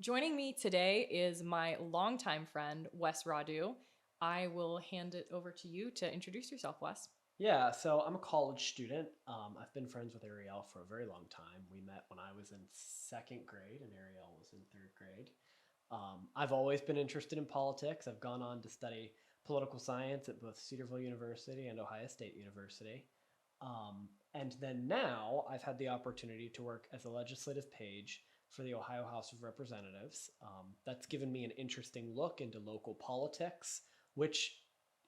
Joining me today is my longtime friend, Wes Rodu. I will hand it over to you to introduce yourself, Wes. Yeah, so I'm a college student. I've been friends with Ariel for a very long time. We met when I was in second grade, and Ariel was in third grade. I've always been interested in politics. I've gone on to study political science at both Cedarville University and Ohio State University. And then now I've had the opportunity to work as a legislative page for the Ohio House of Representatives. That's given me an interesting look into local politics, which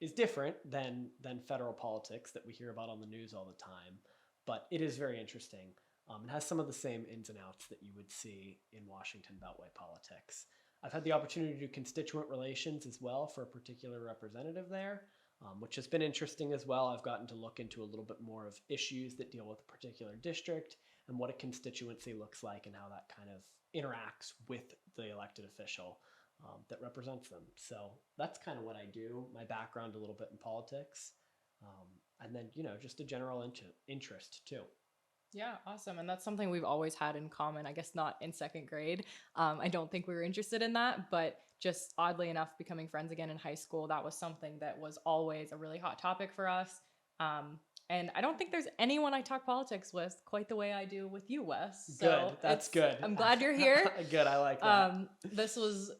is different than federal politics that we hear about on the news all the time, but it is very interesting. It has some of the same ins and outs that you would see in Washington Beltway politics. I've had the opportunity to do constituent relations as well for a particular representative there, which has been interesting as well. I've gotten to look into a little bit more of issues that deal with a particular district and what a constituency looks like and how that kind of interacts with the elected official that represents them. So that's kind of what I do. My background a little bit in politics, and then just a general interest too. Yeah, awesome. And that's something we've always had in common. I guess not in second grade. I don't think we were interested in that, but just oddly enough, becoming friends again in high school, that was something that was always a really hot topic for us. And I don't think there's anyone I talk politics with quite the way I do with you, Wes. So Good. That's good. I'm glad you're here. Good. I like that. This was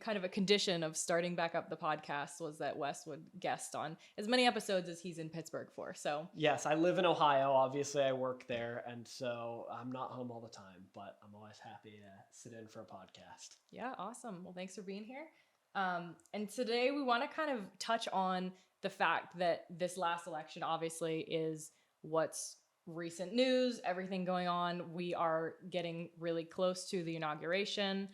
kind of a condition of starting back up the podcast was that Wes would guest on as many episodes as he's in Pittsburgh for. So yes, I live in Ohio. Obviously, I work there, and so I'm not home all the time, but I'm always happy to sit in for a podcast. Yeah, awesome. Well, thanks for being here. And today we want to kind of touch on the fact that this last election obviously is what's recent news, everything going on. We are getting really close to the inauguration.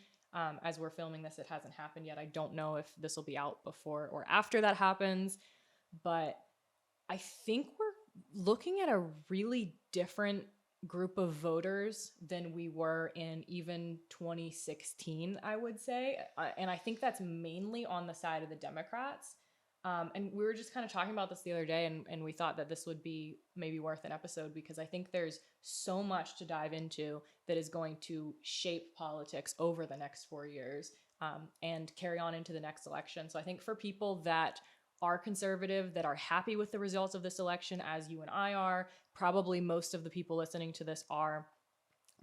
As we're filming this, it hasn't happened yet. I don't know if this will be out before or after that happens, but I think we're looking at a really different group of voters than we were in even 2016, I would say. And I think that's mainly on the side of the Democrats. And we were just kind of talking about this the other day, and we thought that this would be maybe worth an episode because I think there's so much to dive into that is going to shape politics over the next 4 years and carry on into the next election. So I think for people that are conservative, that are happy with the results of this election, as you and I are, probably most of the people listening to this are.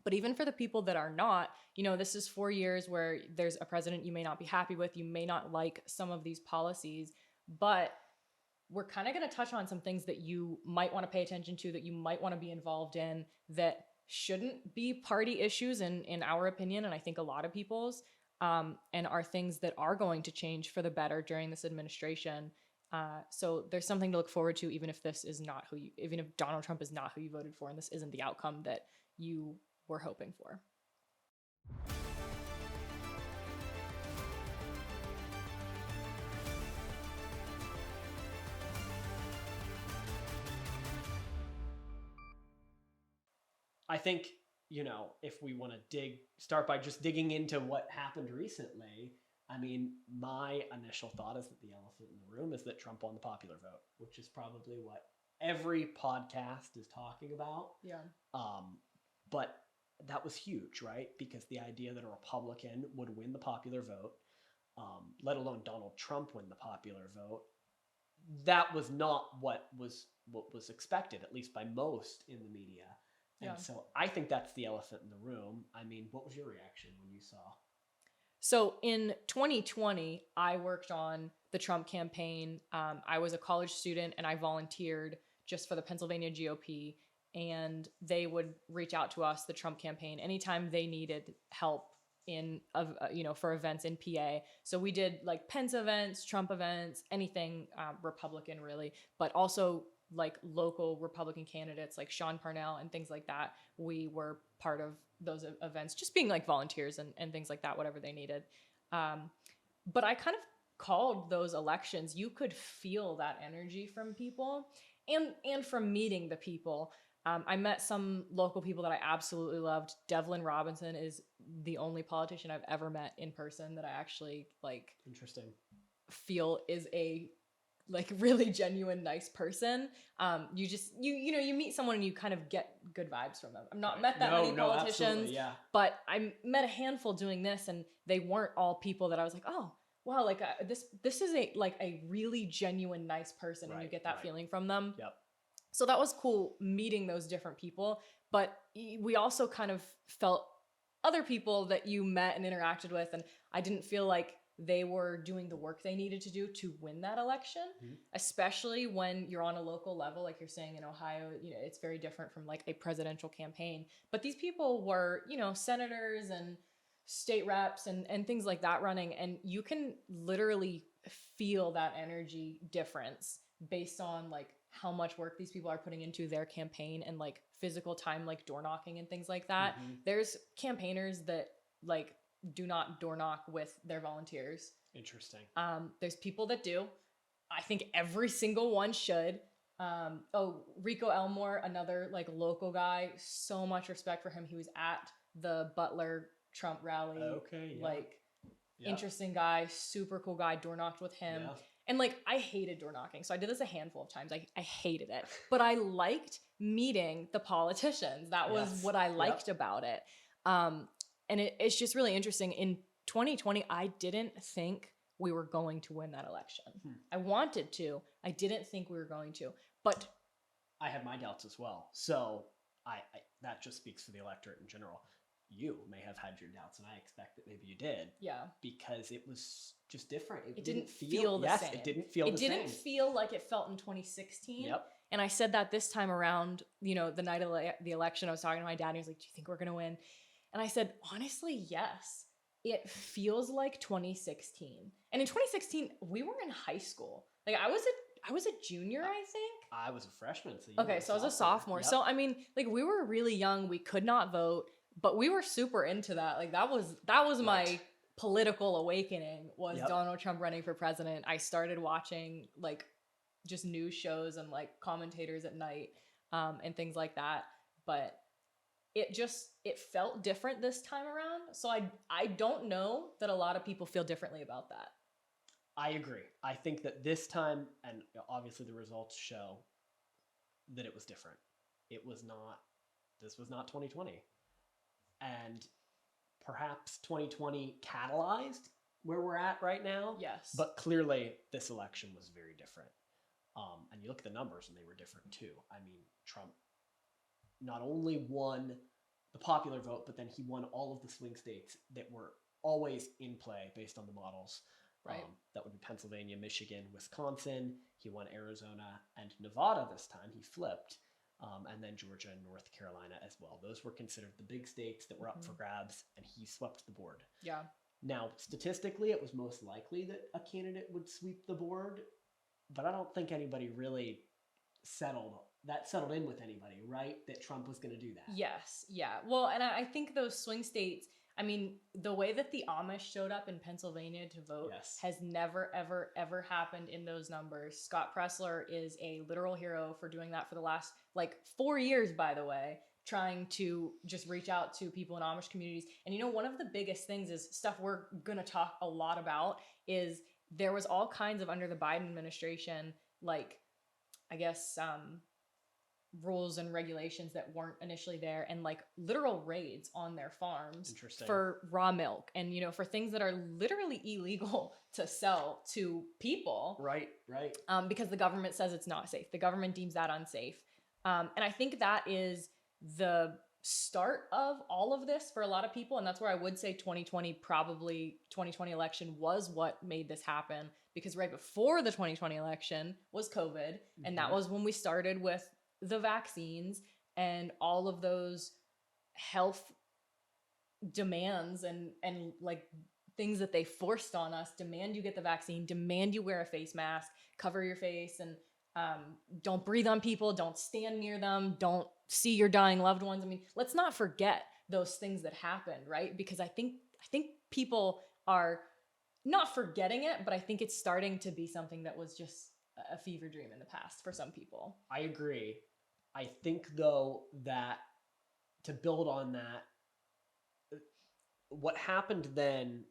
But even for the people that are not, this is 4 years where there's a president you may not be happy with, you may not like some of these policies, but we're kind of going to touch on some things that you might want to pay attention to, that you might want to be involved in, that shouldn't be party issues in our opinion, and I think a lot of people's, and are things that are going to change for the better during this administration. So there's something to look forward to, even if even if Donald Trump is not who you voted for, and this isn't the outcome that you were hoping for. I think, if we want to start by just digging into what happened recently, I mean, my initial thought is that the elephant in the room is that Trump won the popular vote, which is probably what every podcast is talking about. Yeah. But that was huge, right? Because the idea that a Republican would win the popular vote, let alone Donald Trump win the popular vote, that was not what was expected, at least by most in the media. And so I think that's the elephant in the room. I mean, what was your reaction when you saw? So in 2020, I worked on the Trump campaign. I was a college student and I volunteered just for the Pennsylvania GOP. And they would reach out to us, the Trump campaign, anytime they needed help for events in PA. So we did like Pence events, Trump events, anything Republican really, but also like local Republican candidates like Sean Parnell and things like that. We were part of those events, just being like volunteers and things like that, whatever they needed. But I kind of called those elections. You could feel that energy from people and from meeting the people. I met some local people that I absolutely loved. Devlin Robinson is the only politician I've ever met in person that I actually Interesting. feel is a like really genuine, nice person. You just you meet someone and you kind of get good vibes from them. I've not met that many politicians, absolutely, yeah. but I met a handful doing this, and they weren't all people that I was like, oh wow, like this is a really genuine, nice person, and you get that feeling from them. Yep. So that was cool meeting those different people, but we also kind of felt other people that you met and interacted with, and I didn't feel like they were doing the work they needed to do to win that election, especially when you're on a local level, like you're saying in Ohio, it's very different from like a presidential campaign. But these people were, senators and state reps and things like that running, and you can literally feel that energy difference based on like how much work these people are putting into their campaign and like physical time, like door knocking and things like that. There's campaigners that like do not door knock with their volunteers. Interesting. There's people that do. I think every single one should. Rico Elmore, another like local guy, so much respect for him. He was at the Butler Trump rally. Okay, yeah. Interesting guy, super cool guy, door knocked with him. Yeah. And like, I hated door knocking. So I did this a handful of times. I hated it, but I liked meeting the politicians. That was what I liked about it. And it's just really interesting. In 2020, I didn't think we were going to win that election. I wanted to. I didn't think we were going to, but I had my doubts as well. So I that just speaks for the electorate in general. You may have had your doubts, and I expect that maybe you did. Yeah. Because it was just different. It didn't feel the same. It didn't feel the same. It didn't feel like it felt in 2016. Yep. And I said that this time around, the night of the election, I was talking to my dad, and he was like, do you think we're going to win? And I said, honestly, yes. It feels like 2016. And in 2016, we were in high school. Like I was a junior, I think. I was a freshman. So I was a sophomore. Yep. So I mean, like we were really young. We could not vote, but we were super into that. Like that was my political awakening, was Donald Trump running for president. I started watching like just news shows and like commentators at night and things like that. But it felt different this time around. So I don't know that a lot of people feel differently about that. I agree. I think that this time, and obviously the results show that it was different. This was not 2020. And perhaps 2020 catalyzed where we're at right now. Yes. But clearly this election was very different. And you look at the numbers and they were different too. I mean, Trump not only won the popular vote, but then he won all of the swing states that were always in play based on the models. Right. That would be Pennsylvania, Michigan, Wisconsin. He won Arizona and Nevada this time. He flipped. And then Georgia and North Carolina as well. Those were considered the big states that were up for grabs, and he swept the board. Yeah. Now, statistically, it was most likely that a candidate would sweep the board, but I don't think anybody really settled in with anybody, right? That Trump was going to do that. Yes. Yeah. Well, and I think those swing states, I mean, the way that the Amish showed up in Pennsylvania to vote has never, ever, ever happened in those numbers. Scott Pressler is a literal hero for doing that for the last 4 years, by the way, trying to just reach out to people in Amish communities. And one of the biggest things is stuff we're going to talk a lot about is there was all kinds of, under the Biden administration, rules and regulations that weren't initially there, and literal raids on their farms for raw milk and for things that are literally illegal to sell to people, right because the government says it's not safe. The government deems that unsafe, and I think that is the start of all of this for a lot of people. And that's where I would say 2020 election was what made this happen, because right before the 2020 election was COVID, and that was when we started with the vaccines and all of those health demands and things that they forced on us. Demand you get the vaccine, demand you wear a face mask, cover your face, and don't breathe on people, don't stand near them, don't see your dying loved ones. I mean, let's not forget those things that happened, right? Because I think people are not forgetting it, but I think it's starting to be something that was just a fever dream in the past for some people. I agree. I think, though, that to build on that, what happened then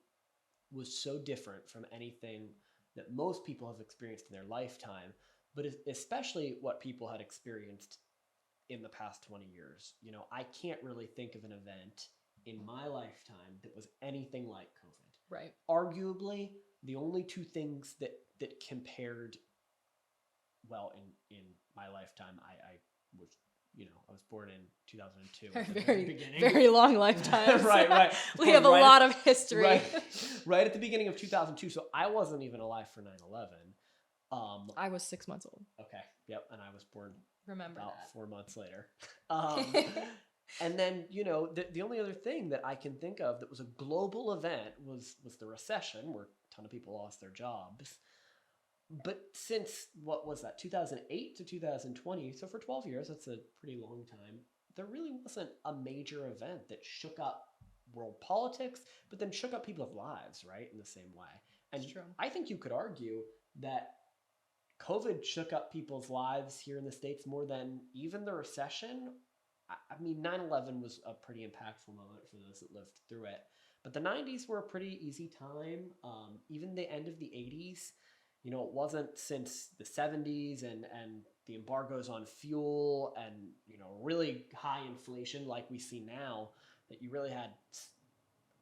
was so different from anything that most people have experienced in their lifetime, but especially what people had experienced in the past 20 years. You know, I can't really think of an event in my lifetime that was anything like COVID. Right. Arguably, the only two things that compared, well, in my lifetime, I was, I was born in 2002 at the very beginning. Very long lifetime. Right. We have a lot of history. Right at the beginning of 2002. So I wasn't even alive for 9/11. I was 6 months old. Okay. Yep. And I was born Remember about that. 4 months later. And then, the only other thing that I can think of that was a global event was the recession, where a ton of people lost their jobs. But since, what was that, 2008 to 2020, so for 12 years, that's a pretty long time, there really wasn't a major event that shook up world politics, but then shook up people's lives, right, in the same way. And It's true. I think you could argue that COVID shook up people's lives here in the States more than even the recession. I mean, 9/11 was a pretty impactful moment for those that lived through it. But the 90s were a pretty easy time. Even the end of the 80s, it wasn't since the 70s and the embargoes on fuel and, really high inflation like we see now that you really had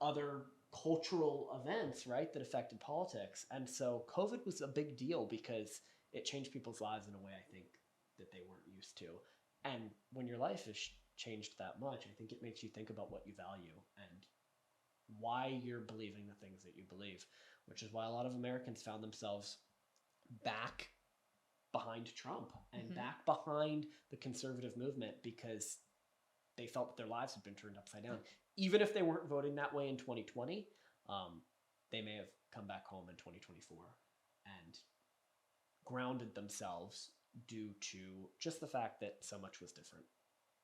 other cultural events, right, that affected politics. And so COVID was a big deal because it changed people's lives in a way I think that they weren't used to. And when your life has changed that much, I think it makes you think about what you value and why you're believing the things that you believe, which is why a lot of Americans found themselves back behind Trump and back behind the conservative movement because they felt that their lives had been turned upside down. Even if they weren't voting that way in 2020, they may have come back home in 2024 and grounded themselves due to just the fact that so much was different.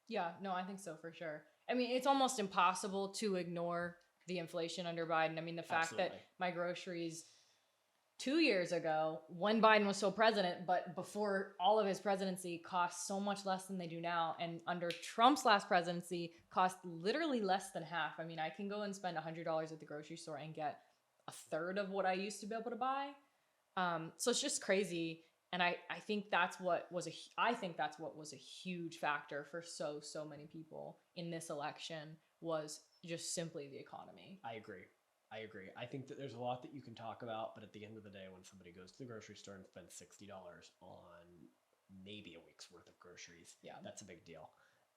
Yeah, no, I think so for sure. I mean, it's almost impossible to ignore the inflation under Biden. I mean, the fact that my groceries 2 years ago, when Biden was still president, but before all of his presidency, cost so much less than they do now. And under Trump's last presidency, cost literally less than half. I mean, I can go and spend $100 at the grocery store and get a third of what I used to be able to buy. So it's just crazy. And I think that's what was a huge factor for so many people in this election was just simply the economy. I agree. I think that there's a lot that you can talk about, but at the end of the day, when somebody goes to the grocery store and spends $60 on maybe a week's worth of groceries, that's a big deal.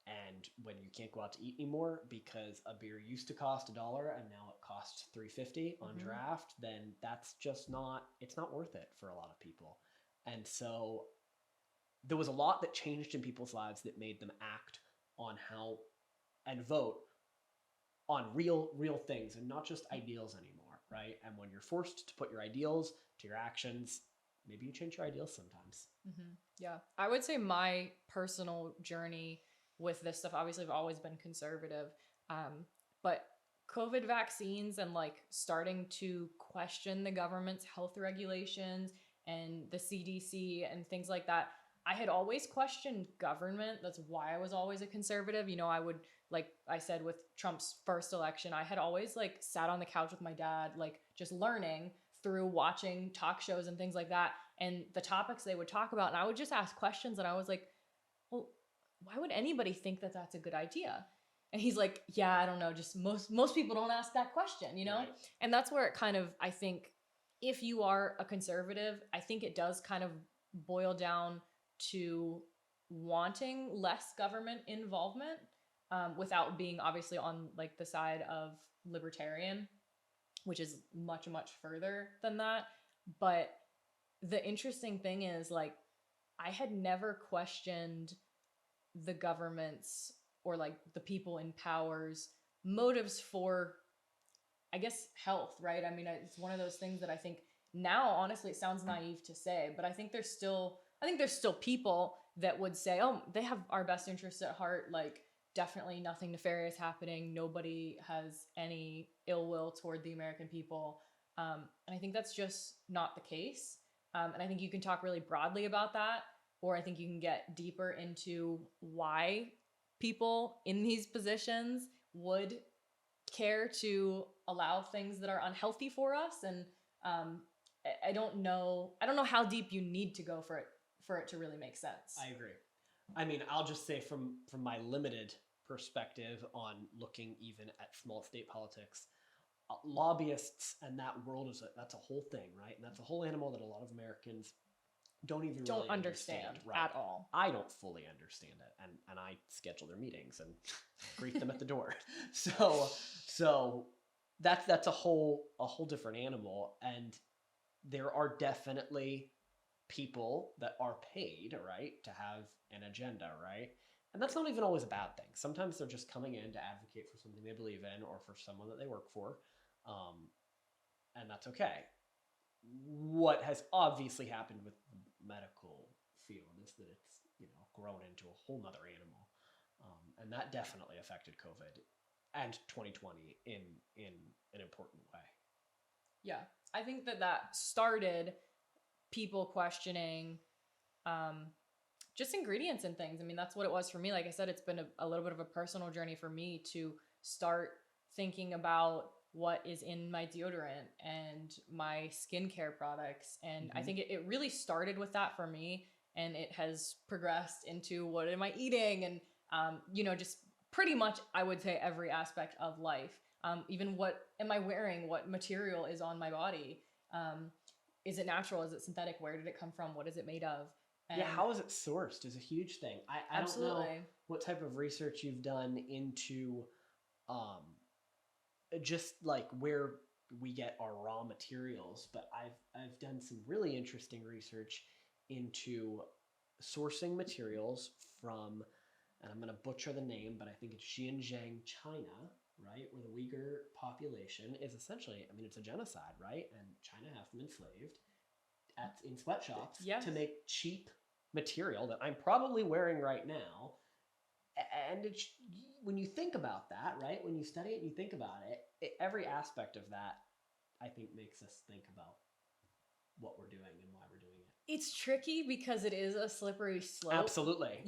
And when you can't go out to eat anymore because a beer used to cost $1 and now it costs $3.50 on draft, then that's just it's not worth it for a lot of people. And so there was a lot that changed in people's lives that made them act on how and vote on real things and not just ideals anymore, right? And when you're forced to put your ideals to your actions, maybe you change your ideals sometimes. Yeah. I would say my personal journey with this stuff, obviously I've always been conservative, but COVID vaccines and starting to question the government's health regulations and the CDC and things like that. I had always questioned government. That's why I was always a conservative. I would, like I said, with Trump's first election, I had always sat on the couch with my dad, just learning through watching talk shows and things like that. And the topics they would talk about, and I would just ask questions and I was like, well, why would anybody think that that's a good idea? And he's like, yeah, I don't know. Just most people don't ask that question, Right. And that's where it kind of, I think, if you are a conservative, I think it does kind of boil down to wanting less government involvement without being obviously on the side of libertarian, which is much further than that. But the interesting thing is I had never questioned the government's or the people in power's motives for, I guess, health, right? I mean, it's one of those things that I think now, honestly, it sounds naive to say, but I think there's still people that would say, oh, they have our best interests at heart. Definitely nothing nefarious happening. Nobody has any ill will toward the American people. And I think that's just not the case. And I think you can talk really broadly about that, or I think you can get deeper into why people in these positions would care to allow things that are unhealthy for us. And I don't know how deep you need to go for it to really make sense. I agree. I mean, I'll just say from my limited perspective on looking even at small state politics, lobbyists and that world that's a whole thing, right? And that's a whole animal that a lot of Americans don't even don't really understand right? at all. I don't fully understand it, and I schedule their meetings and greet them at the door. So that's a whole different animal, and there are definitely people that are paid, right, to have an agenda, right? And that's not even always a bad thing. Sometimes they're just coming in to advocate for something they believe in or for someone that they work for, and that's okay. What has obviously happened with the medical field is that it's grown into a whole nother animal, and that definitely affected COVID and 2020 in an important way. Yeah, I think that started people questioning just ingredients and things. I mean, that's what it was for me. Like I said, it's been a little bit of a personal journey for me to start thinking about what is in my deodorant and my skincare products. And I think it really started with that for me, and it has progressed into what am I eating, and just pretty much I would say every aspect of life. Even what am I wearing, what material is on my body, is it natural, is it synthetic, where did it come from, what is it made of? And how is it sourced is a huge thing. I don't know what type of research you've done into just like where we get our raw materials, but I've done some really interesting research into sourcing materials from, and I'm going to butcher the name, but I think it's Xinjiang, China, right, where the Uyghur population is essentially, I mean, it's a genocide, right? And China has them enslaved in sweatshops to make cheap material that I'm probably wearing right now. And when you think about that, right, when you study it and you think about it, every aspect of that, I think, makes us think about what we're doing and why we're doing it. It's tricky because it is a slippery slope. Absolutely.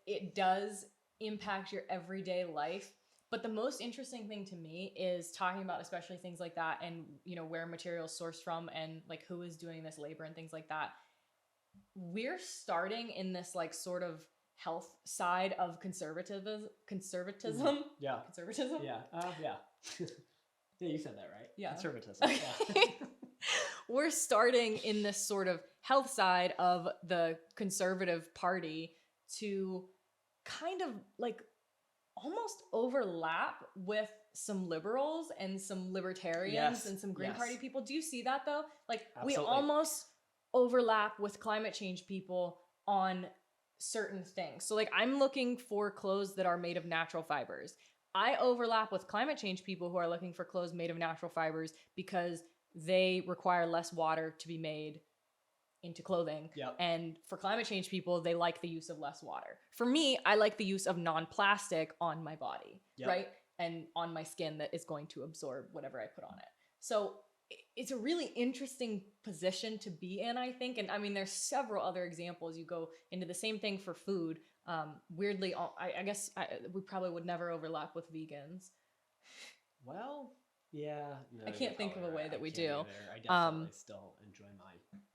It does impact your everyday life. But the most interesting thing to me is talking about especially things like that, and where materials sourced from, and like who is doing this labor and things like that. We're starting in this like sort of health side of conservatism. Yeah. Conservatism? Yeah. Yeah. Yeah, you said that right. Yeah. Conservatism. Yeah. We're starting in this sort of health side of the conservative party to kind of like almost overlap with some liberals and some libertarians and some Green Party people. Do you see that though? Like Absolutely. we almost overlap with climate change people on certain things. So like I'm looking for clothes that are made of natural fibers. I overlap with climate change people who are looking for clothes made of natural fibers because they require less water to be made into clothing. Yep. And for climate change people, they like the use of less water. For me, I like the use of non-plastic on my body, right? And on my skin that is going to absorb whatever I put on it. So it's a really interesting position to be in, I think. And I mean, there's several other examples. You go into the same thing for food. Weirdly, I guess we probably would never overlap with vegans. Well, yeah. No, I can't think of a way that we do. Either. I definitely still enjoy my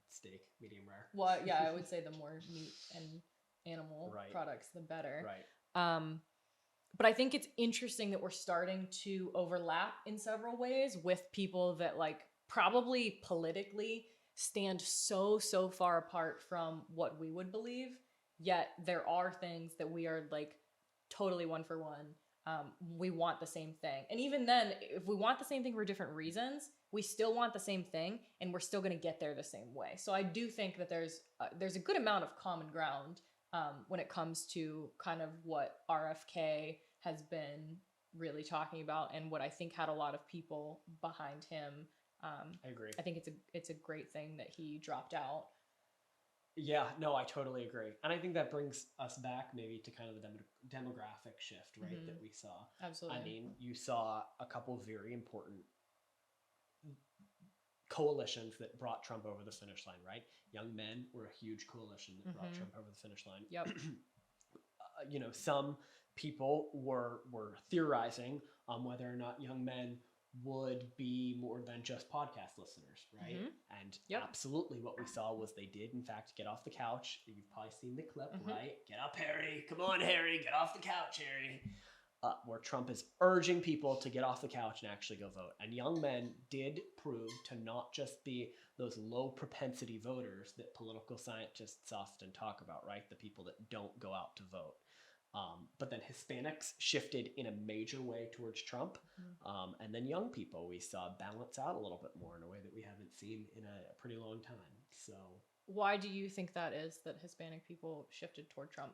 steak medium rare. Well, yeah, I would say the more meat and animal products, the better. Right. But I think it's interesting that we're starting to overlap in several ways with people that like probably politically stand so far apart from what we would believe. Yet there are things that we are like totally one for one. We want the same thing. And even then, if we want the same thing for different reasons, we still want the same thing, and we're still going to get there the same way. So I do think that there's a good amount of common ground when it comes to kind of what RFK has been really talking about, and what I think had a lot of people behind him. I agree. I think it's a great thing that he dropped out. Yeah, no, I totally agree. And I think that brings us back maybe to kind of the demographic shift, right, that we saw. Absolutely. I mean, you saw a couple of very important coalitions that brought Trump over the finish line, right? Young Men were a huge coalition that brought Trump over the finish line. Yep. Some people were theorizing on whether or not young men would be more than just podcast listeners, right? And absolutely what we saw was they did, in fact, get off the couch. You've probably seen the clip, right? Get up, Harry. Come on, Harry. Get off the couch, Harry. Where Trump is urging people to get off the couch and actually go vote. And young men did prove to not just be those low propensity voters that political scientists often talk about, right? The people that don't go out to vote. But then Hispanics shifted in a major way towards Trump. And then young people we saw balance out a little bit more in a way that we haven't seen in a pretty long time. So why do you think that is, that Hispanic people shifted toward Trump?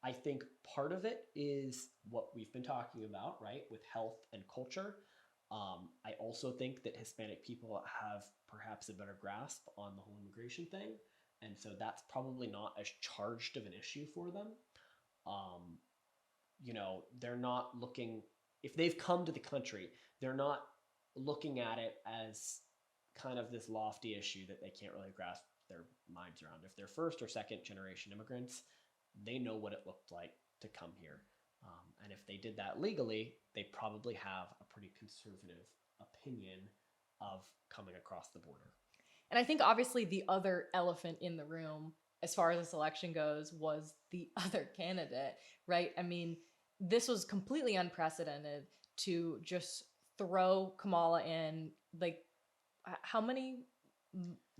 I think part of it is what we've been talking about, right, with health and culture. I also think that Hispanic people have perhaps a better grasp on the whole immigration thing. And so that's probably not as charged of an issue for them. You know, they're not looking, if they've come to the country, they're not looking at it as kind of this lofty issue that they can't really grasp their minds around. If they're first or second generation immigrants, they know what it looked like to come here. And if they did that legally, they probably have a pretty conservative opinion of coming across the border. And I think obviously the other elephant in the room, as far as this election goes, was the other candidate, right? I mean, this was completely unprecedented to just throw Kamala in, like, how many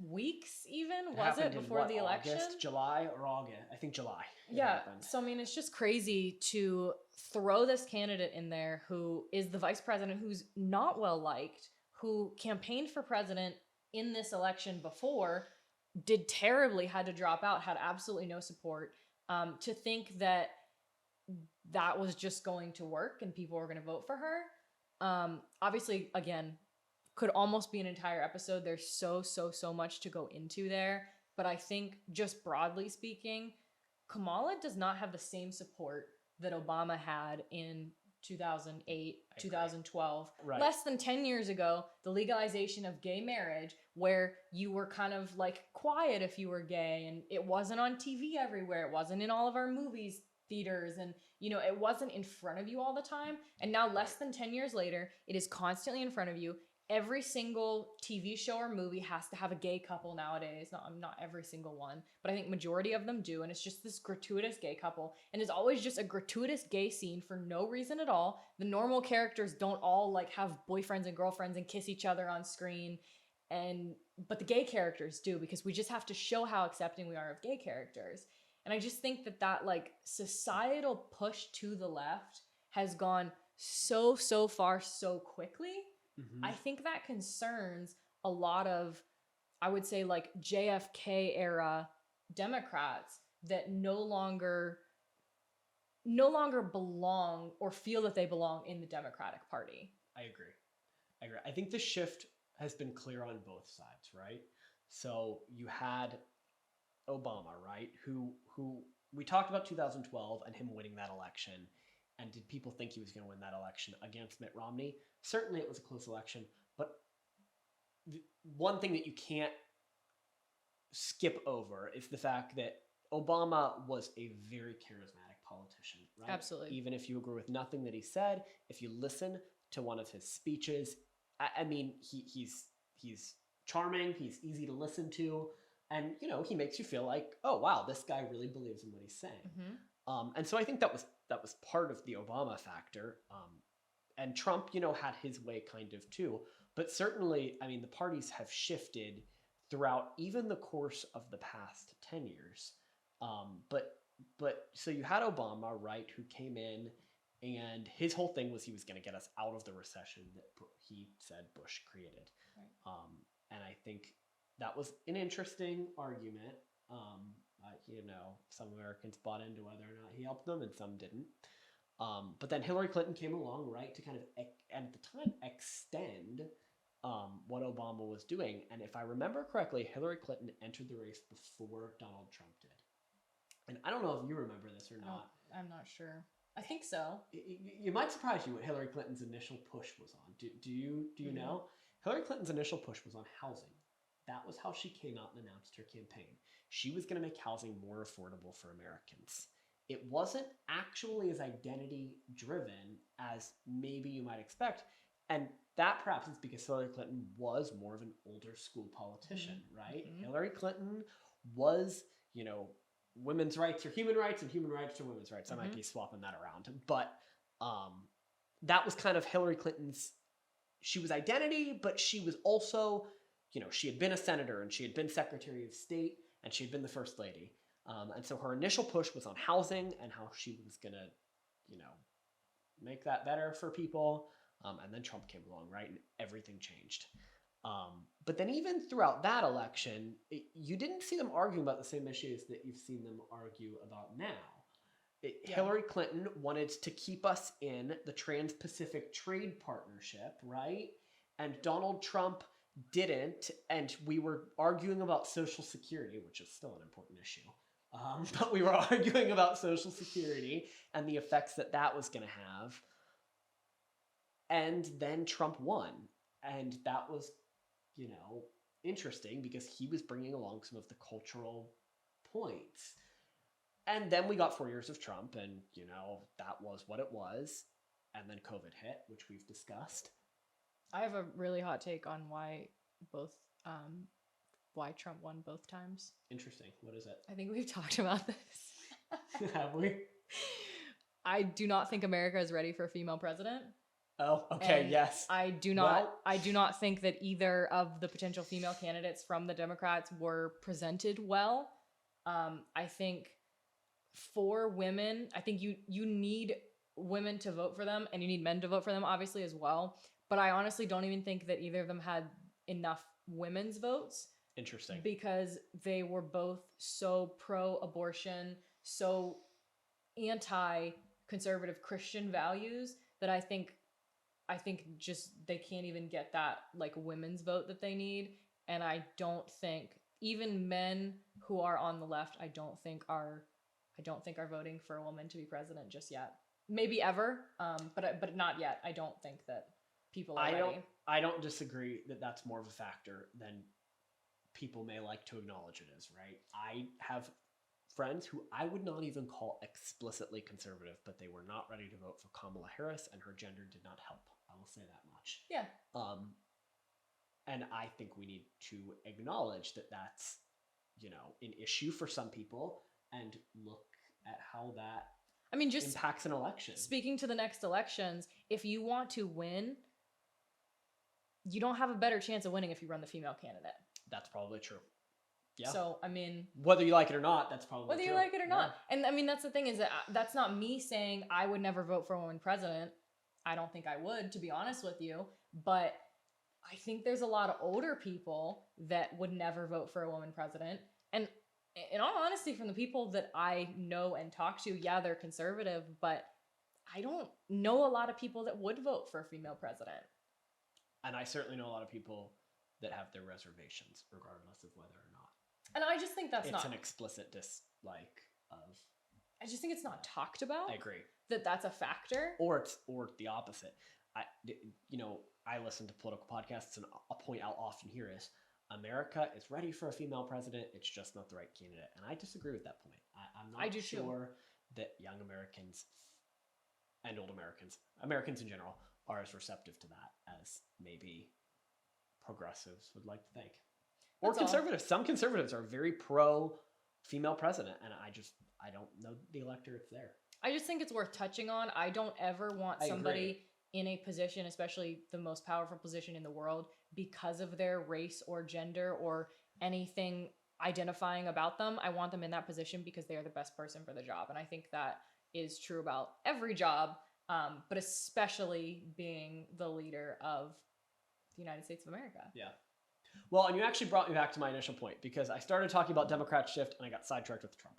weeks even was it before the election? August, July, or August? I think July. Yeah. So, I mean, it's just crazy to throw this candidate in there who is the vice president, who's not well liked, who campaigned for president in this election before, did terribly, had to drop out, had absolutely no support. To think that that was just going to work and people were going to vote for her. Obviously, again, could almost be an entire episode. There's so much to go into there. But I think just broadly speaking, Kamala does not have the same support that Obama had in 2008, 2012. Right. Less than 10 years ago, the legalization of gay marriage, where you were kind of like quiet if you were gay, and it wasn't on TV everywhere. It wasn't in all of our movies, theaters, and you know, it wasn't in front of you all the time. And now less than 10 years later, it is constantly in front of you. Every single TV show or movie has to have a gay couple nowadays. Not every single one, but I think majority of them do. And it's just this gratuitous gay couple. And it's always just a gratuitous gay scene for no reason at all. The normal characters don't all like have boyfriends and girlfriends and kiss each other on screen. But the gay characters do, because we just have to show how accepting we are of gay characters. And I just think that like societal push to the left has gone so far so quickly. I think that concerns a lot of, I would say, like JFK era Democrats that no longer belong or feel that they belong in the Democratic Party. I agree. I think the shift has been clear on both sides, right? So you had Obama, right? Who we talked about 2012 and him winning that election. And did people think he was going to win that election against Mitt Romney? Certainly it was a close election, but one thing that you can't skip over is the fact that Obama was a very charismatic politician, right? Absolutely. Even if you agree with nothing that he said, if you listen to one of his speeches, I mean, he's charming, he's easy to listen to, and you know, he makes you feel like, oh wow, this guy really believes in what he's saying. And so I think that was part of the Obama factor. And Trump, you know, had his way kind of too. But certainly, I mean, the parties have shifted throughout even the course of the past 10 years. But so you had Obama, right, who came in, and his whole thing was he was going to get us out of the recession that he said Bush created. Right. And I think that was an interesting argument. You know, some Americans bought into whether or not he helped them, and some didn't. But then Hillary Clinton came along, right, to kind of, at the time, extend what Obama was doing. And if I remember correctly, Hillary Clinton entered the race before Donald Trump did. And I don't know if you remember this or not. I'm not sure. I think so. It might surprise you what Hillary Clinton's initial push was on. Do you know? Hillary Clinton's initial push was on housing. That was how she came out and announced her campaign. She was going to make housing more affordable for Americans. It wasn't actually as identity driven as maybe you might expect. And that perhaps is because Hillary Clinton was more of an older school politician, right? Hillary Clinton was, women's rights are human rights and human rights are women's rights. I might be swapping that around. But that was kind of Hillary Clinton's, she was identity, but she was also, she had been a senator and she had been Secretary of State and she had been the First Lady. And so her initial push was on housing and how she was going to, make that better for people. And then Trump came along, right? And everything changed. But then even throughout that election, you didn't see them arguing about the same issues that you've seen them argue about now. Hillary Clinton wanted to keep us in the Trans-Pacific Trade Partnership, right? And Donald Trump didn't. And we were arguing about Social Security, which is still an important issue. But we were arguing about Social Security and the effects that that was going to have. And then Trump won. And that was, interesting because he was bringing along some of the cultural points. And then we got 4 years of Trump and, that was what it was. And then COVID hit, which we've discussed. I have a really hot take on why Trump won both times. Interesting. What is it? I think we've talked about this. Have we? I do not think America is ready for a female president. Oh, okay, and yes. I do not think that either of the potential female candidates from the Democrats were presented well. I think for women, I think you need women to vote for them and you need men to vote for them, obviously, as well. But I honestly don't even think that either of them had enough women's votes. Interesting. Because they were both so pro-abortion, so anti-conservative Christian values that I think just they can't even get that women's vote that they need. And I don't think even men who are on the left, I don't think are voting for a woman to be president just yet. Maybe ever, but not yet. I don't think that people are ready. I don't disagree that that's more of a factor than people may like to acknowledge it as, right? I have friends who I would not even call explicitly conservative, but they were not ready to vote for Kamala Harris, and her gender did not help. I will say that much. Yeah. And I think we need to acknowledge that that's, an issue for some people and look at how that just impacts an election. Speaking to the next elections, if you want to win, you don't have a better chance of winning if you run the female candidate. That's probably true. Yeah. So, whether you like it or not, that's probably whether true. you like it or not. And that's the thing is that that's not me saying I would never vote for a woman president. I don't think I would, to be honest with you. But I think there's a lot of older people that would never vote for a woman president. And in all honesty, from the people that I know and talk to, yeah, they're conservative, but I don't know a lot of people that would vote for a female president. And I certainly know a lot of people that have their reservations, regardless of whether or not. And I just think it's an explicit dislike of. I just think it's not talked about. I agree. That's a factor. Or the opposite. I listen to political podcasts, and a point I'll often hear is, America is ready for a female president. It's just not the right candidate. And I disagree with that point. I'm not sure that young Americans and old Americans in general, are as receptive to that as maybe progressives would like to think. Or conservatives. Some conservatives are very pro female president, and I don't know the electorate's there. I just think it's worth touching on. I don't ever want somebody in a position, especially the most powerful position in the world, because of their race or gender or anything identifying about them. I want them in that position because they are the best person for the job. And I think that is true about every job, but especially being the leader of the United States of America. Yeah. Well, and you actually brought me back to my initial point, because I started talking about Democrat shift and I got sidetracked with Trump,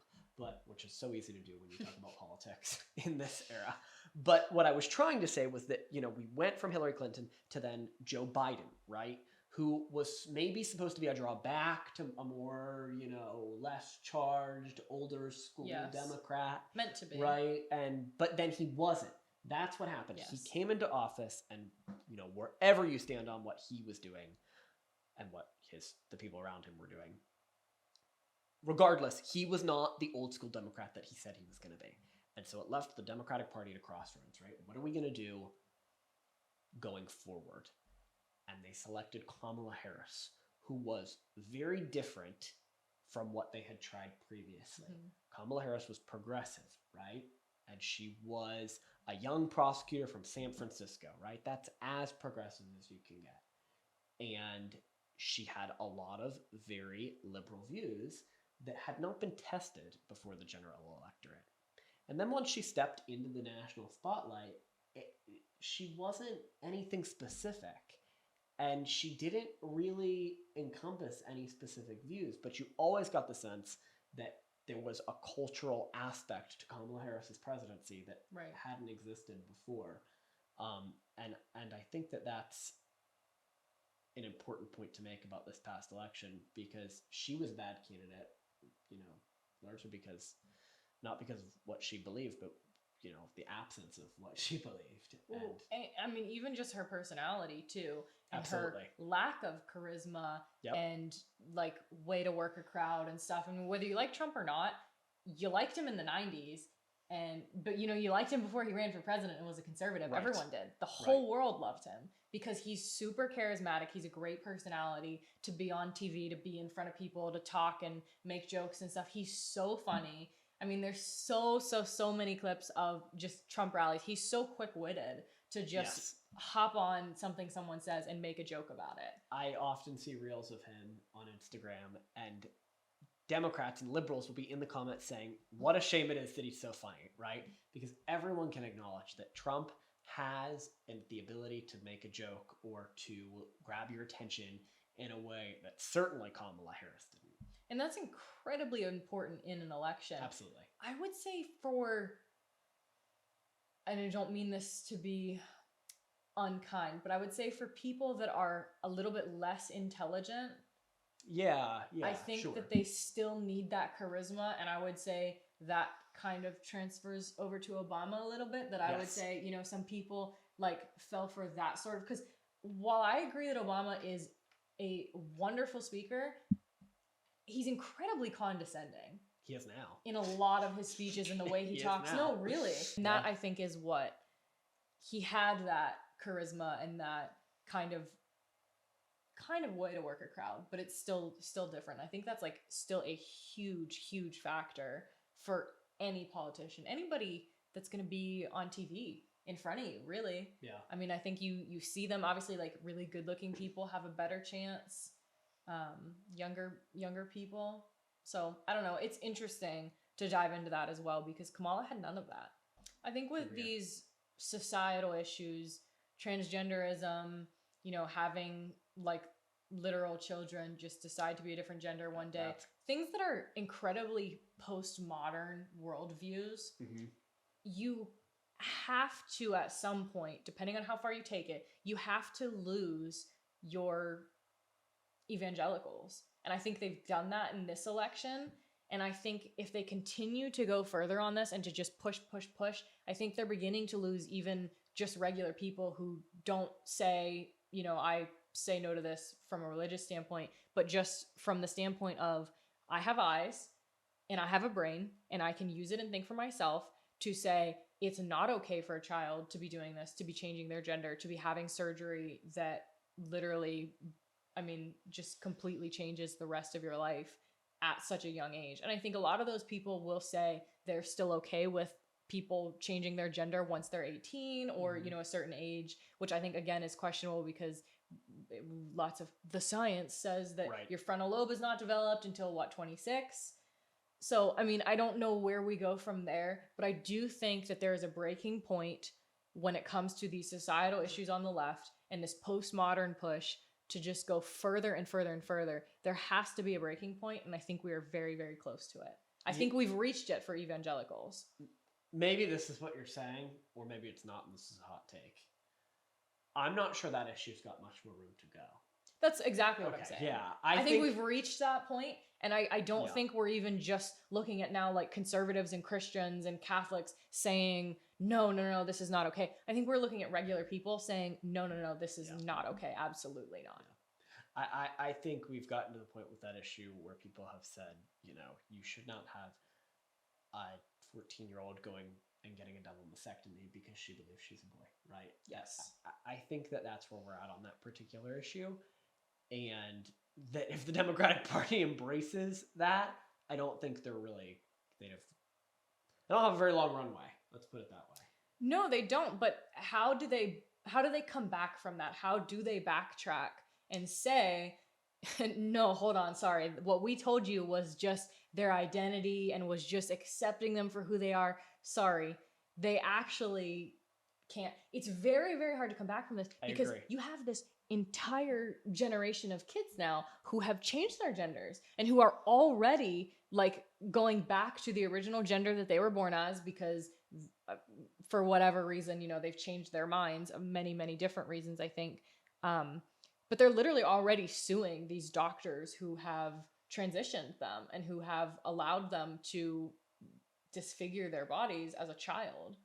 which is so easy to do when you talk about politics in this era. But what I was trying to say was that, we went from Hillary Clinton to then Joe Biden, right? Who was maybe supposed to be a drawback to a more, less charged, older school Democrat. Meant to be. Right? But then he wasn't. That's what happened. Yes. He came into office and, wherever you stand on what he was doing and what the people around him were doing, regardless, he was not the old school Democrat that he said he was going to be. And so it left the Democratic Party at a crossroads, right? What are we going to do going forward? and they selected Kamala Harris, who was very different from what they had tried previously. Kamala Harris was progressive, right? And she was a young prosecutor from San Francisco, right? That's as progressive as you can get. And she had a lot of very liberal views that had not been tested before the general electorate. And then once she stepped into the national spotlight, she wasn't anything specific. And she didn't really encompass any specific views, but you always got the sense that there was a cultural aspect to Kamala Harris's presidency that hadn't existed before. And I think that that's an important point to make about this past election, because she was a bad candidate, largely because, not because of what she believed, but the absence of what she believed. And I mean, even just her personality too, and absolutely. her lack of charisma Yep. and like way to work a crowd and stuff. I mean, whether you like Trump or not, you liked him in the 90s, but you liked him before he ran for president and was a conservative. Right. Everyone did. The whole world loved him because he's super charismatic. He's a great personality to be on TV, to be in front of people, to talk and make jokes and stuff. He's so funny. I mean, there's so many clips of just Trump rallies. He's so quick-witted to just hop on something someone says and make a joke about it. I often see reels of him on Instagram, and Democrats and liberals will be in the comments saying, what a shame it is that he's so funny, right? Because everyone can acknowledge that Trump has the ability to make a joke or to grab your attention in a way that certainly Kamala Harris didn't. And that's incredibly important in an election. Absolutely. I would say and I don't mean this to be unkind, but I would say for people that are a little bit less intelligent, I think that they still need that charisma. And I would say that kind of transfers over to Obama a little bit, that I would say, some people like fell for that sort of, because while I agree that Obama is a wonderful speaker, he's incredibly condescending. He is now. In a lot of his speeches and the way he talks. No, really. And that, I think, is what he had, that charisma and that kind of way to work a crowd, but it's still different. I think that's like still a huge factor for any politician, anybody that's going to be on TV in front of you, really. Yeah. I mean, I think you see them, obviously, like really good looking people have a better chance. Younger people. So I don't know. It's interesting to dive into that as well, because Kamala had none of that. I think with these societal issues, transgenderism, having like literal children just decide to be a different gender one day, things that are incredibly postmodern worldviews, you have to, at some point, depending on how far you take it, you have to lose your evangelicals. And I think they've done that in this election. And I think if they continue to go further on this and to just push, I think they're beginning to lose even just regular people who don't say, I say no to this from a religious standpoint, but just from the standpoint of, I have eyes and I have a brain and I can use it and think for myself, to say it's not okay for a child to be doing this, to be changing their gender, to be having surgery that literally, just completely changes the rest of your life at such a young age. And I think a lot of those people will say they're still okay with people changing their gender once they're 18 or, a certain age, which I think, again, is questionable, because lots of the science says that your frontal lobe is not developed until 26. So, I don't know where we go from there, but I do think that there is a breaking point when it comes to these societal issues on the left and this postmodern push to just go further and further and further. There has to be a breaking point, and I think we are very, very close to it. I think we've reached it for evangelicals. Maybe this is what you're saying, or maybe it's not, and this is a hot take. I'm not sure that issue's got much more room to go. That's exactly what I'm saying. Yeah. I think we've reached that point, and I don't think we're even just looking at now like conservatives and Christians and Catholics saying, no, this is not okay. I think we're looking at regular people saying, no, this is not okay. Absolutely not. Yeah. I think we've gotten to the point with that issue where people have said, you should not have a 14-year-old going and getting a double mastectomy because she believes she's a boy, right? Yes. I think that that's where we're at on that particular issue. And that if the Democratic Party embraces that, I don't think they don't have a very long runway. Let's put it that way. No, they don't. But how do they come back from that? How do they backtrack and say, no, hold on, sorry. What we told you was just their identity and was just accepting them for who they are. Sorry. They actually can't. It's very, very hard to come back from this because you have this entire generation of kids now who have changed their genders and who are already like going back to the original gender that they were born as because for whatever reason, you know, they've changed their minds, many, many different reasons, I think. But they're literally already suing these doctors who have transitioned them and who have allowed them to disfigure their bodies as a child.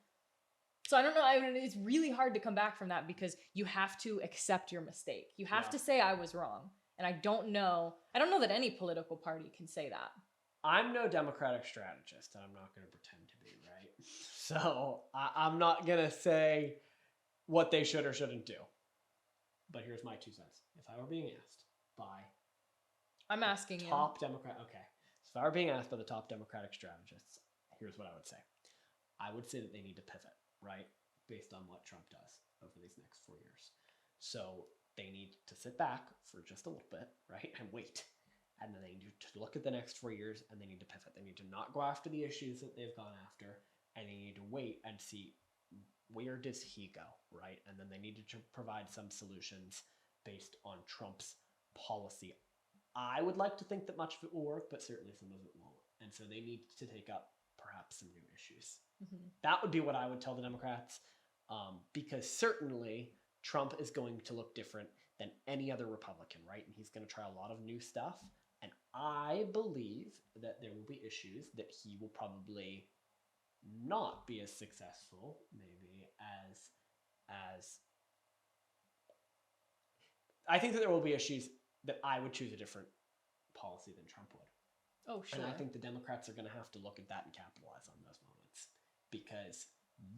So I don't know. I mean, it's really hard to come back from that because you have to accept your mistake. You have to say I was wrong. And I don't know that any political party can say that. I'm no Democratic strategist, and I'm not going to pretend to be, right? So I'm not going to say what they should or shouldn't do. But here's my 2 cents. If I were being asked by I'm asking top Democrat, okay. So if I were being asked by the top Democratic strategists, here's what I would say. I would say that they need to pivot, right? Based on what Trump does over these next 4 years. So they need to sit back for just a little bit, right? And wait. And then they need to look at the next 4 years and they need to pivot. They need to not go after the issues that they've gone after. And they need to wait and see where does he go, right? And then they need to provide some solutions based on Trump's policy. I would like to think that much of it will work, but certainly some of it won't. And so they need to take up perhaps some new issues. Mm-hmm. That would be what I would tell the Democrats, because certainly Trump is going to look different than any other Republican, right? And he's going to try a lot of new stuff. And I believe that there will be issues that he will probably not be as successful, maybe, as I think that there will be issues that I would choose a different policy than Trump would. Oh, sure. And I think the Democrats are going to have to look at that and capitalize on those moments. Because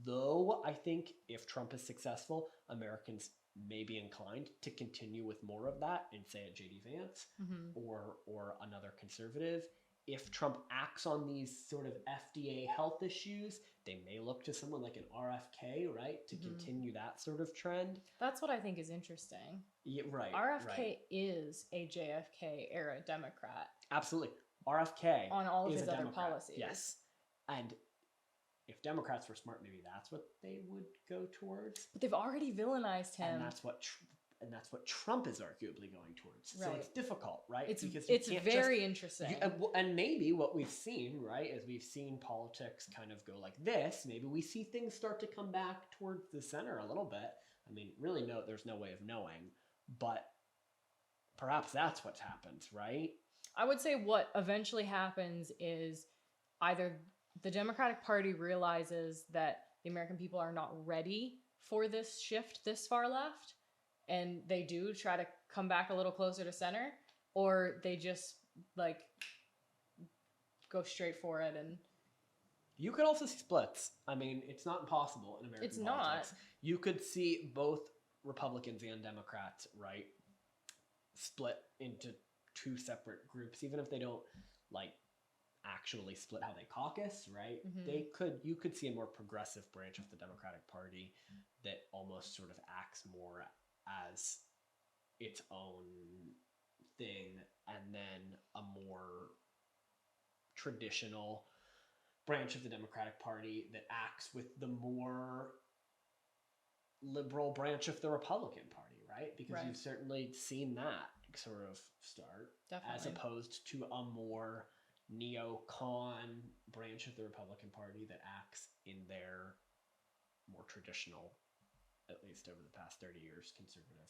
though I think if Trump is successful, Americans may be inclined to continue with more of that and say at J.D. Vance or another conservative. If Trump acts on these sort of FDA health issues, they may look to someone like an RFK, right, to continue that sort of trend. That's what I think is interesting. Yeah, right. RFK is a JFK era Democrat. Absolutely. RFK on all of is his other policies. Yes. And if Democrats were smart, maybe that's what they would go towards. But they've already villainized him. And that's what Trump is arguably going towards. Right. So it's difficult, right? It's very interesting. And maybe what we've seen, right, is we've seen politics kind of go like this. Maybe we see things start to come back towards the center a little bit. I mean, really, there's no way of knowing. But perhaps that's what happens, right? I would say what eventually happens is either the Democratic Party realizes that the American people are not ready for this shift this far left, and they do try to come back a little closer to center, or they just like go straight for it. And you could also see splits. I mean, it's not impossible in American politics. Not. You could see both Republicans and Democrats, right, split into two separate groups, even if they don't like actually split how they caucus, right? You could see a more progressive branch of the Democratic Party that almost sort of acts more as its own thing, and then a more traditional branch of the Democratic Party that acts with the more liberal branch of the Republican Party, right? Because you've certainly seen that sort of start. Definitely. As opposed to a more neocon branch of the Republican Party that acts in their more traditional, at least over the past 30 years, conservative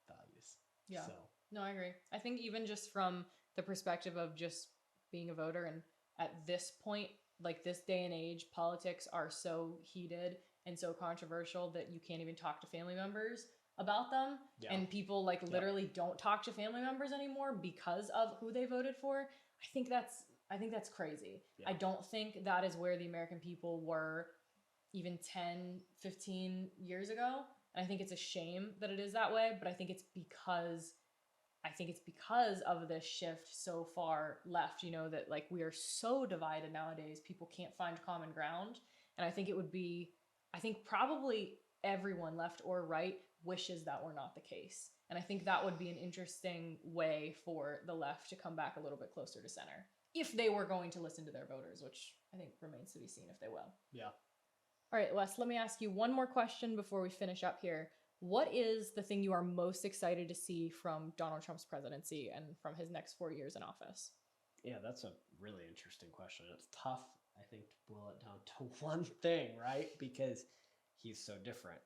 values. Yeah. So. No, I agree. I think even just from the perspective of just being a voter, and at this point, like this day and age, politics are so heated and so controversial that you can't even talk to family members about them. Yeah. And people like literally don't talk to family members anymore because of who they voted for. I think that's crazy. Yeah. I don't think that is where the American people were even 10, 15 years ago. And I think it's a shame that it is that way, but I think it's because of this shift so far left, that like we are so divided nowadays, people can't find common ground. And I think probably everyone, left or right, wishes that were not the case. And I think that would be an interesting way for the left to come back a little bit closer to center, if they were going to listen to their voters, which I think remains to be seen if they will. Yeah. All right, Wes, let me ask you one more question before we finish up here. What is the thing you are most excited to see from Donald Trump's presidency and from his next 4 years in office? Yeah, that's a really interesting question. It's tough, I think, to boil it down to one thing, right? Because he's so different.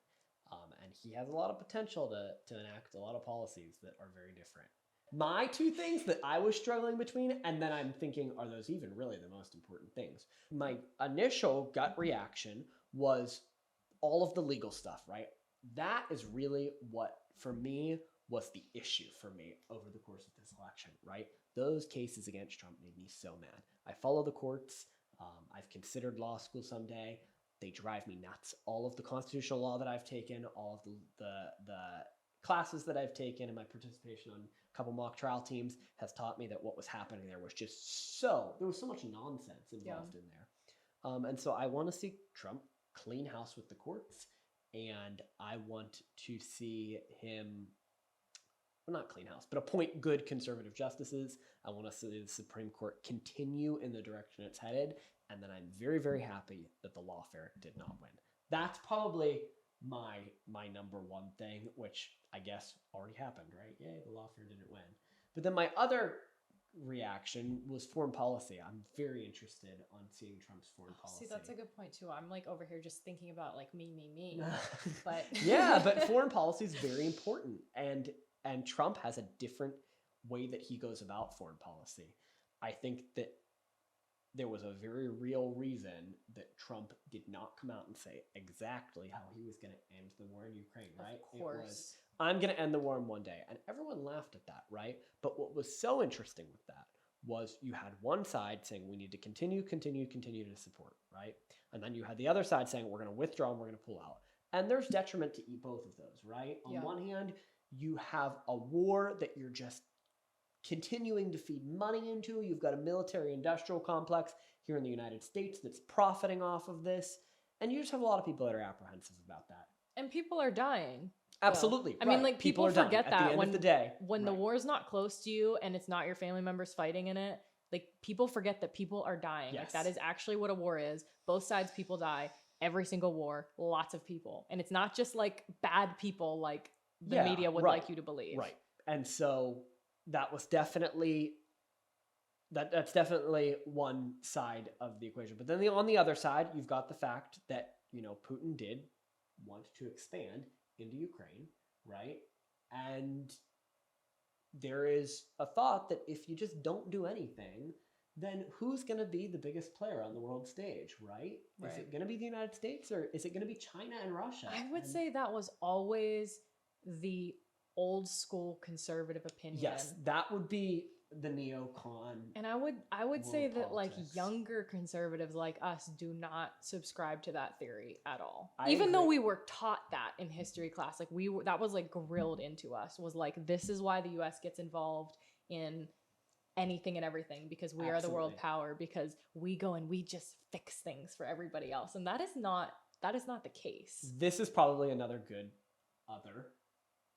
And he has a lot of potential to enact a lot of policies that are very different. My two things that I was struggling between, and then I'm thinking, are those even really the most important things? My initial gut reaction was all of the legal stuff, right? That is really what, for me, was the issue for me over the course of this election, right? Those cases against Trump made me so mad. I follow the courts. I've considered law school someday. They drive me nuts. All of the constitutional law that I've taken, all of the classes that I've taken, and my participation on a couple mock trial teams has taught me that what was happening there was just there was so much nonsense involved in there. And so I want to see Trump clean house with the courts, and I want to see him, well, not clean house, but appoint good conservative justices. I want to see the Supreme Court continue in the direction it's headed. And then I'm very, very happy that the lawfare did not win. That's probably my number one thing, which I guess already happened, right? Yay, the lawfare didn't win. But then my other reaction was foreign policy. I'm very interested on seeing Trump's foreign policy. See, that's a good point too. I'm like over here just thinking about like me. But yeah, but foreign policy is very important, and Trump has a different way that he goes about foreign policy. I think that there was a very real reason that Trump did not come out and say exactly how he was going to end the war in Ukraine, right? Of course. It was, I'm going to end the war in one day. And everyone laughed at that, right? But what was so interesting with that was you had one side saying we need to continue to support, right? And then you had the other side saying we're going to withdraw and we're going to pull out. And there's detriment to both of those, right? On one hand, you have a war that you're just continuing to feed money into. You've got a military-industrial complex here in the United States that's profiting off of this. And you just have a lot of people that are apprehensive about that. And people are dying. Absolutely. I mean, like, people forget that when the war is not close to you and it's not your family members fighting in it, like, people forget that people are dying. Yes. Like, that is actually what a war is. Both sides, people die. Every single war, lots of people. And it's not just, like, bad people like the media would like you to believe. Right. And so that was definitely that's definitely one side of the equation. But then on the other side, you've got the fact that, Putin did want to expand into Ukraine, right? And there is a thought that if you just don't do anything, then who's going to be the biggest player on the world stage, right? Is it going to be the United States, or is it going to be China and Russia? I would say that was always the old school conservative opinion. Yes, that would be the neocon. And I would say that politics. like younger conservatives like us do not subscribe to that theory at all. I Even agree. though we were taught that in history class, like that was like grilled into us, was like, this is why the US gets involved in anything and everything, because we are the world power, because we go and we just fix things for everybody else. And that is not the case. This is probably another good other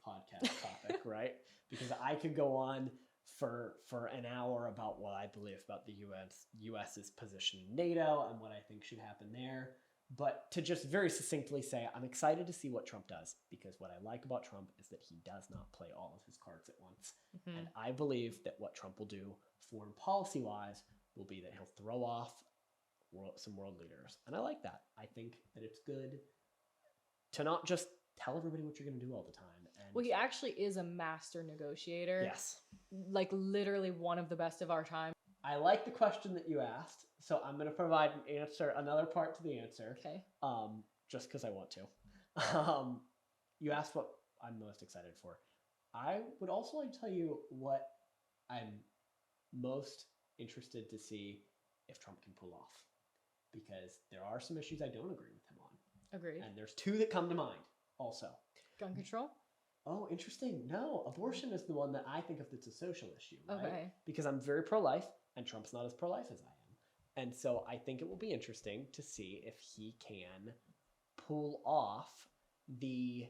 podcast topic, right? Because I could go on for an hour about what I believe about the US's position in NATO and what I think should happen there. But to just very succinctly say, I'm excited to see what Trump does, because what I like about Trump is that he does not play all of his cards at once. Mm-hmm. And I believe that what Trump will do foreign policy-wise will be that he'll throw off some world leaders. And I like that. I think that it's good to not just tell everybody what you're going to do all the time. And well, he actually is a master negotiator. Yes. Like literally one of the best of our time. I like the question that you asked, so I'm going to provide an answer, another part to the answer. Okay. Just because I want to. You asked what I'm most excited for. I would also like to tell you what I'm most interested to see if Trump can pull off, because there are some issues I don't agree with him on. Agreed. And there's two that come to mind also. Gun control? Oh, interesting. No, abortion is the one that I think of that's a social issue, right? Okay. Because I'm very pro-life, and Trump's not as pro-life as I am. And so I think it will be interesting to see if he can pull off the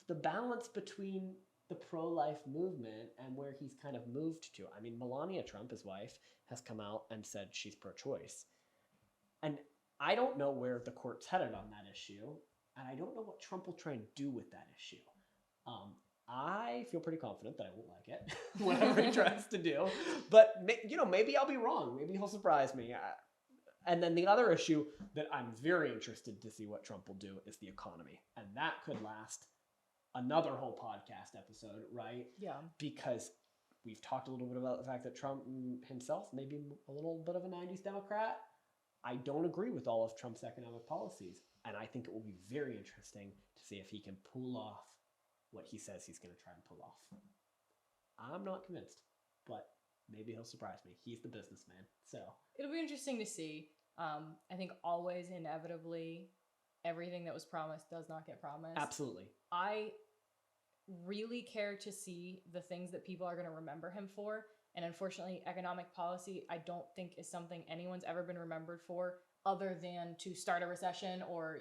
balance between the pro-life movement and where he's kind of moved to. I mean, Melania Trump, his wife, has come out and said she's pro-choice. And I don't know where the court's headed on that issue, and I don't know what Trump will try and do with that issue. I feel pretty confident that I won't like it, whatever he tries to do. But, maybe I'll be wrong. Maybe he'll surprise me. And then the other issue that I'm very interested to see what Trump will do is the economy. And that could last another whole podcast episode, right? Yeah. Because we've talked a little bit about the fact that Trump himself may be a little bit of a 90s Democrat. I don't agree with all of Trump's economic policies. And I think it will be very interesting to see if he can pull off what he says he's going to try and pull off. I'm not convinced, but maybe he'll surprise me. He's the businessman, so. It'll be interesting to see. I think always, inevitably, everything that was promised does not get promised. Absolutely. I really care to see the things that people are going to remember him for. And unfortunately, economic policy, I don't think is something anyone's ever been remembered for, other than to start a recession or,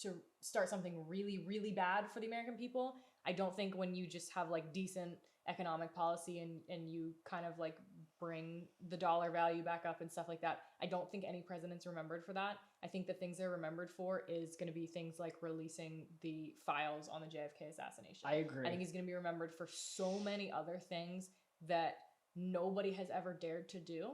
to start something really, really bad for the American people. I don't think when you just have like decent economic policy and you kind of like bring the dollar value back up and stuff like that, I don't think any president's remembered for that. I think the things they're remembered for is going to be things like releasing the files on the JFK assassination. I agree. I think he's going to be remembered for so many other things that nobody has ever dared to do,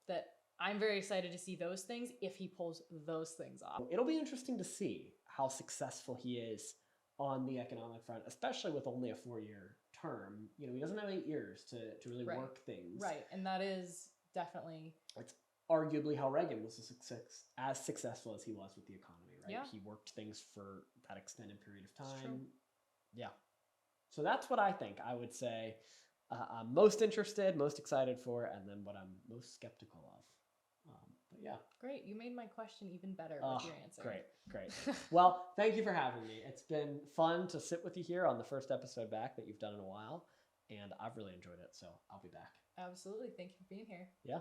that I'm very excited to see those things if he pulls those things off. It'll be interesting to see how successful he is on the economic front, especially with only a 4-year term. He doesn't have 8 years to really work things. Right, and that is definitely... It's arguably how Reagan was as successful as he was with the economy, right? Yeah. He worked things for that extended period of time. True. Yeah. So that's what I think. I would say I'm most interested, most excited for, and then what I'm most skeptical of. But yeah. Great. You made my question even better with your answer. Great. Well, thank you for having me. It's been fun to sit with you here on the first episode back that you've done in a while, and I've really enjoyed it, so I'll be back. Absolutely. Thank you for being here. Yeah.